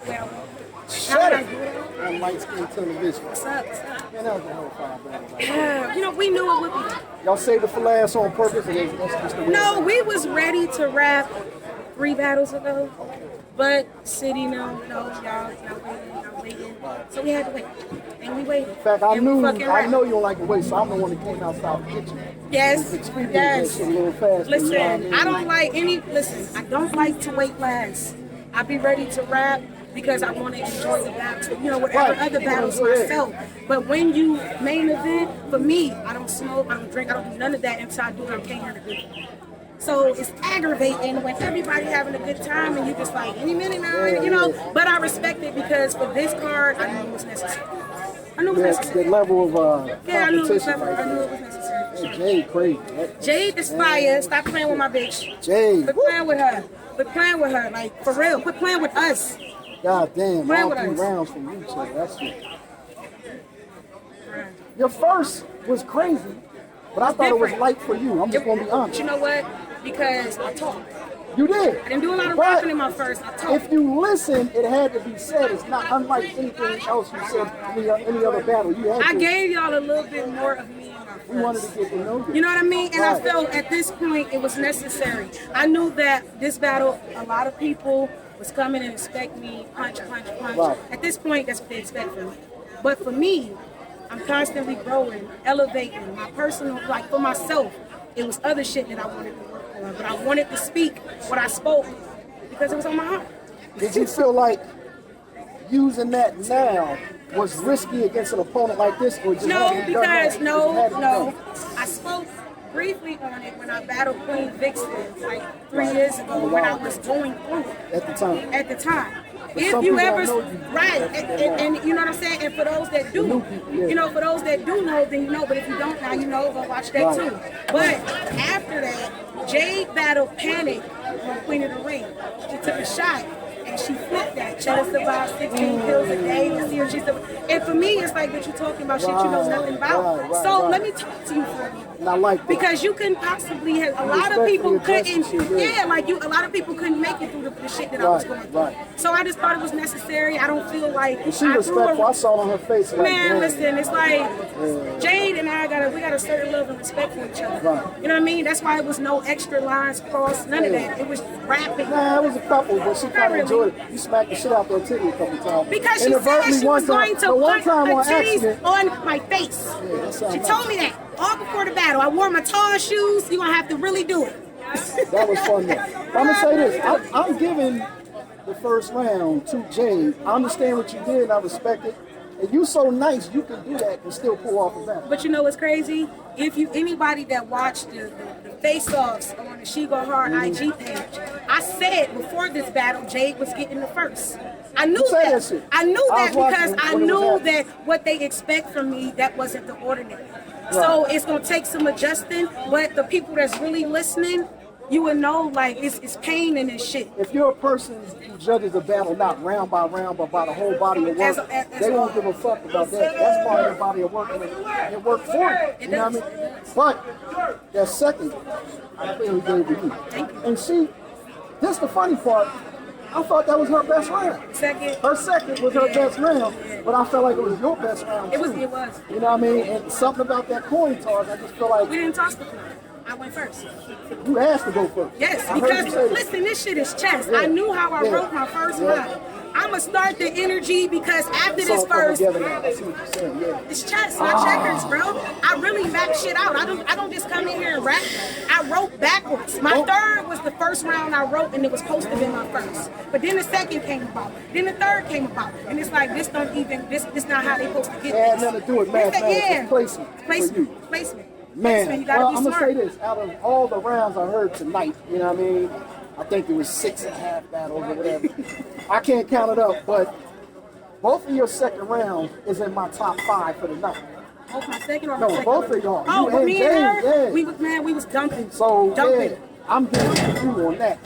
the way I want. Shut it! On light skin television. What's up? What's up? Man, that was a whole fire battle. Yeah, you know, we knew it would be. Y'all saved it for last on purpose, and that's just the real No, thing. we was ready to rap 3 battles ago, but City, no, y'all waiting. So we had to wait, and we waited. In fact, I And we knew, fucking I rapped. know you don't like to wait, so I'm the one that came outside the kitchen. Yes, Expedite yes. that shit a little fast. Listen, you know what I don't like any. Listen, I don't like to wait last. I be ready to rap because I want to enjoy the battle. You know, whatever Right. other battles Yeah. myself. But when you main event, for me, I don't smoke, I don't drink, I don't do none of that until I do it. I can't hear the good. So it's aggravating when everybody having a good time and you just like any minute now, you know. But I respect it because for this card, I knew it was necessary. I knew it was That, necessary. that level of Yeah, I knew it was competition necessary. I right knew there. it was necessary. Hey, Jade crazy. Jade is fire. Stop playing with my bitch. Jade. Quit playing with her. Quit playing with her. Like, for real. Quit playing with us. God damn, Play all with 3 us. rounds from you, Jade. That's it. Your first was crazy, but I thought it was different. light for you. I'm just going to be But honest. you know what? Because I talk. You did. I didn't do a lot of But rapping in my first. I talk. if you listen, it had to be said. It's not unlike anything else you said in any other battle. You had I to. gave y'all a little bit more of me in my We wanted first. to get to know you. You know what I mean? And I Right. felt at this point it was necessary. I knew that this battle, a lot of people was coming and expect me punch. Right. At this point, that's what they expect from me. But for me, I'm constantly growing, elevating my personal, like for myself. It was other shit that I wanted to work on, but I wanted to speak what I spoke because it was on my heart. Did you feel like using that now was risky against an opponent like this, or just No, had to be done because now? Just had to be no. done. I spoke briefly on it when I battled Queen Vixen like 3 years ago when I was going through it At the time. at the time. But If some you people ever, don't know you. right, and you know what I'm saying? And for those that do, new people, yeah. you know, for those that do know, then you know, but if you don't now, you know, go watch that Right. too. But after that, Jade battled Panic on Queen of the Ring. She took a shot and she flipped that. She had survived 16 pills a day to see her. And for me, it's like that you're talking about shit you know nothing about. Right, So right. let me talk to you for a minute. And I like that. Because you couldn't possibly have, a lot of people respectfully couldn't, address the shit, yeah, like a lot of people couldn't make it through the shit that I was Right, going through. right. So I just thought it was necessary. I don't feel like And she I threw respectful. I a, saw it on her face. Like, man, damn. listen, it's like Jade and I we got a certain level of respect for each other. Right. You know what I mean? That's why it was no extra lines crossed, none of that. It was rapping. Nah, it was a couple, but she kind of really. enjoyed it. You smacked the shit out there titty a couple times. Because she said Inadvertently she was one time- going to no, one put time her on titties accident. on my face. Yeah, that sounds She nice. told me that all before the battle. I wore my tall shoes. You're going to have to really do it. That was fun though. I'm gonna say this. I'm giving the first round to Jade. I understand what you did and I respect it. And you so nice, you can do that and still pull off a battle. But you know what's crazy? If you anybody that watched the face-offs on the She Go Hard Mm-hmm. IG page, I said before this battle, Jade was getting the first. I knew You said that. that shit. I knew I that was because watching I when it was knew happening. that what they expect from me, that wasn't the ordinary. So it's gonna take some adjusting, but the people that's really listening, you would know like it's pain in this shit. If you're a person who judges a battle not round by round, but by the whole body of work, As they won't give a fuck about that. That's part of the body of work, and it worked for you. You know what I mean? But that second, I clearly gave to you. Thank you. And she, this the funny part. I thought that was her best round. Second, Her second was her best round, but I felt like it was your best round it was. too. It was. You know what I mean? And something about that coin toss, I just feel like We didn't toss the coin. I went first. you asked to go first. Yes, I heard because you say that. listen, this shit is chess. Yeah. I knew how I Yeah. wrote my first Yeah. round. I'ma start the energy because after It's this all coming first, together now. I see what you're saying, yeah. it's chess, not checkers, bro. I really map shit out. I don't just come in here and rap. I wrote backwards. My third was the first round I wrote, and it was posted in my first. But then the second came about. Then the third came about, and it's like this don't even this not how they supposed to get It had this. nothing to do with It's that- mathematics, yeah. it's placement for you. Placement. Placement. Man, you gotta well, be I'm smart. gonna say this: out of all the rounds I heard tonight, you know what I mean? I think it was 6.5 battles or whatever. I can't count it up, but both of your second round is in my top 5 for the night. Both my second or my No, second? both of y'all. Oh, You but and me and her, James, yeah. we was dumping. So dumping. yeah, I'm giving you on that.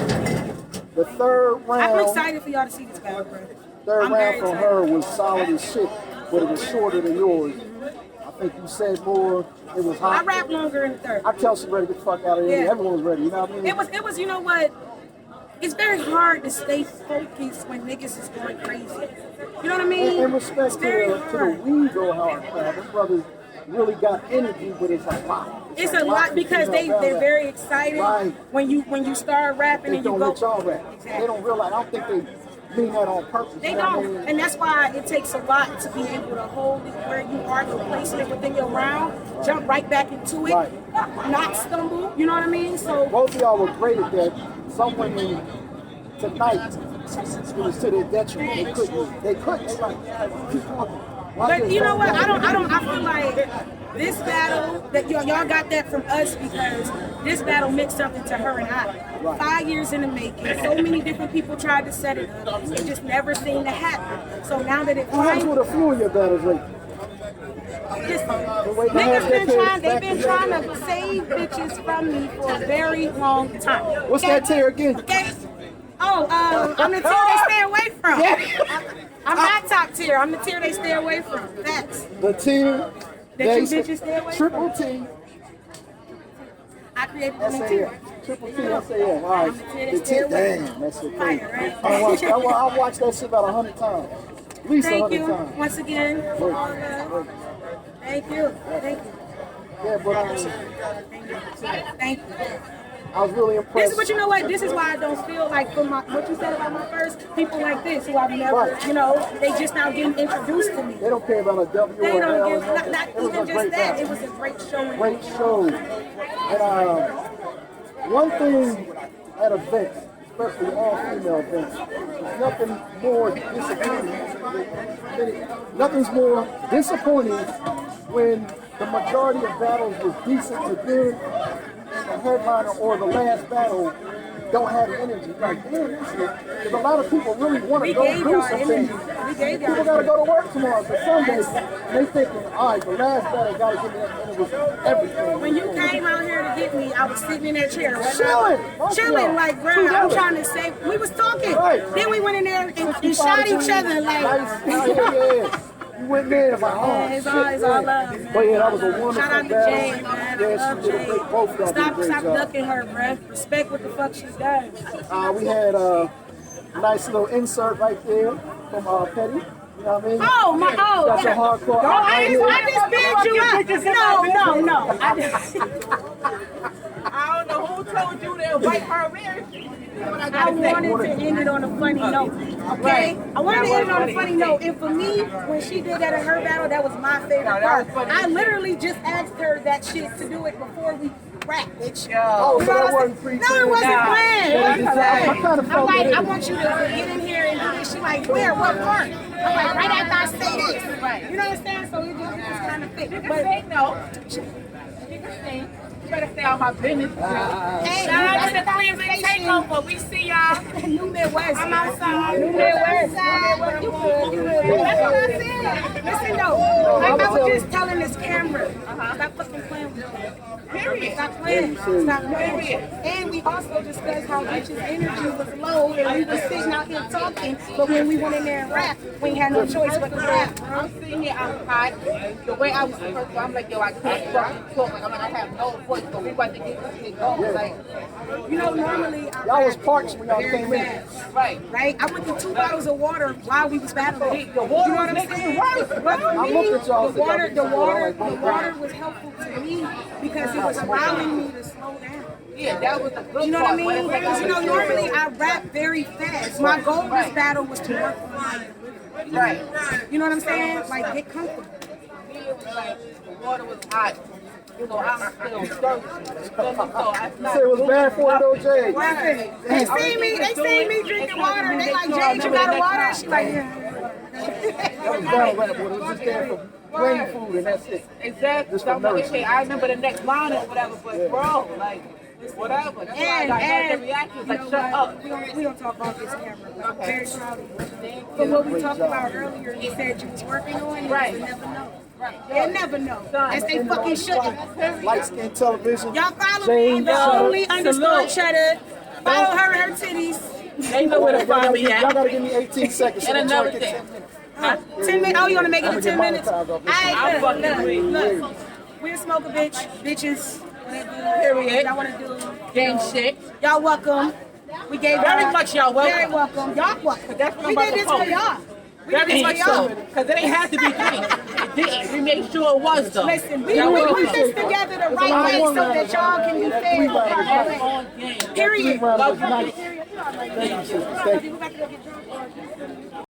The third round, I'm excited for y'all to see this battle, bro. third I'm round very from excited. her was solid as shit, but it was shorter than yours. I think you said more. It was I hot. rap longer in the third. I tell she ready to get the fuck out of here. Yeah. Everyone was ready. You know what I mean? It was, you know what? it's very hard to stay focused when niggas is going crazy. You know what I mean? In respect It's very to the hard. We Go Hard crowd, them brothers really got energy, but it's a lot. It's a lot because they're very excited Right. when you start rapping They and you don't go. let y'all rap. Exactly. They don't realize. I don't think they mean that on purpose. They you know what I don't, mean? and that's why it takes a lot to be able to hold it where you are, your placement within your round, jump right back into it, Right. not stumble. You know what I mean? So Both of y'all were great at that. Some women tonight, it was to their detriment. They couldn't. They like, keep talking. but you know what? I feel like this battle that y'all got that from us because this battle meant something to her and I. Right. 5 years in the making. So many different people tried to set it up. It just never seemed to happen. So now that it What happens finally, with a few of your battles lately? niggas they've been trying to save bitches from me for a very long time. What's that tier again? Okay. Oh, I'm the tier they stay away from. I'm not top tier. I'm the tier they stay away from. Facts. The tier That you bitches stay away from? Triple T, I created the new SAF. tier. Triple T, SAF. All right. I'm the tier they The stay tier, away damn, from. that's so Fire, crazy. right? I watched that shit about 100 times. At least Thank 100 you times. once again for all the. Thank you. Thank you. Yeah, but Thank you. I was really impressed. But you know what? This is why I don't feel like for my what you said about my first people like this who I've never, Right. you know, they just now getting introduced to me. They don't care about a W They or an don't L. give or nothing. not It was even a just great that. battle. It was a great show. Great show. And one thing at events, especially all female events, there's nothing more disappointing. Nothing's more disappointing when the majority of battles was decent to good, and the headliner or the last battle don't have the energy. Like, damn, because a lot of people really want to We go gave do y'all something. energy. We gave People y'all gotta energy. go to work tomorrow for Sunday, and they thinking, all right, the last battle gotta give me that, and it was everything. When you came out here to get me, I was sitting in that chair. Chilling. Chilling, like, bro, I'm trying to say, we was talking. Right. Then we went in there and shot each other, like, Nice. Yeah. You went there, like, oh, yeah, it's shit, all yeah. love, man. But yeah, that was a wonderful Shout out to battle. Jay, man. I Yeah, love she did a Jay. great, both y'all did a Stop great job. ducking her, bruh. Respect what the fuck she's done. We had a nice little insert right there from Petty. You know what I mean? Oh, my, oh. Got your hardcore. I just bid you up. No. I don't know who told you to invite her in. I wanted to end it on a funny note. Okay? I wanted to end it on a funny note. And for me, when she did that in her battle, that was my favorite part. I literally just asked her that shit to do it before we rap, bitch. Oh, so You know that what I'm wasn't saying? pre-planned. No, it wasn't planned. It wasn't I planned. kind of I'm felt like, it. I want you to get in here and do this. She like, where? What part? I'm like, right after I say this. Right. You know what I'm saying? So it just kind of fit. You But can say no. You can sing. You better stay on my business. hey, Shout out to the that's Cleveland Takeover. We see y'all. New Midwest. I'm outside. New Midwest. You good. You good. That's what I said. Listen though, like I was just telling this camera, stop fucking playing with me. Period. Stop playing. Stop playing. And we also discussed how bitches' energy was low and we were sitting out here talking, but when we went in there and rapped, we ain't had no choice but to rap. I'm sitting here, I'm hot. The way I was first, I'm like, yo, I can't fucking talk. Like, I'm like, I have no voice, but we about to get this shit going. Like, You know, normally I Y'all was rap parched when y'all very came in. fast. right. Right? I went through 2 bottles of water while we was battling. The water You know what I'm makes saying? it worse, bro. But for I me, looked at y'all the and said, water y'all like, was helpful to me because it was allowing me to slow down. Yeah, that was the good You know what I part. mean? But it's like Because you know, normally I rap very fast. My goal this battle was to work on my delivery. right. You know what I'm saying? Like get comfortable. Me, it was like, the water was hot. You know, I'm still thirsty. So I You said it was bad for it though, Jay. Right. They see me drinking water. They like, Jade, you got a water? She like, yeah. That was battle rap, but it was just there for brain food and that's it. Exactly. Just So I'm for like, nourishment. okay, I remember the next line or whatever, but bro, like, whatever. That's why I got negative reactions. Like, shut up. We don't talk about this camera, but I'm Okay. very proud of you. But what we talked about earlier, you said you was working on it, Right. you never know. They never know. As they fucking shouldn't. Light skin television. Y'all follow Jane me, the Cheddar. only underscore cheddar. Follow her and her titties. They know where to find me Y'all at. gotta give me 18 seconds. so And that y'all another get thing. 10 minutes. 10 minutes. Oh, you want to make it I'm in gonna 10 get minutes? monetized off this. I'm fucking agree. Look. We'll smoke a bitch. Bitches. Whatever. Period. Y'all want to do. Gang shit. Y'all welcome. We gave Very y'all- much y'all welcome. Very welcome. Y'all welcome. That's what I'm We about did to this post. for y'all. We Very did this much for so. y'all. Because it ain't have to be 3. It didn't. We made sure it was though. Listen, we Y'all welcome. put this together the right way so that y'all can be fed. Period. Three rounds Love was you. nice. Period. Thank you, sister. Thank you. We about to go get drunk.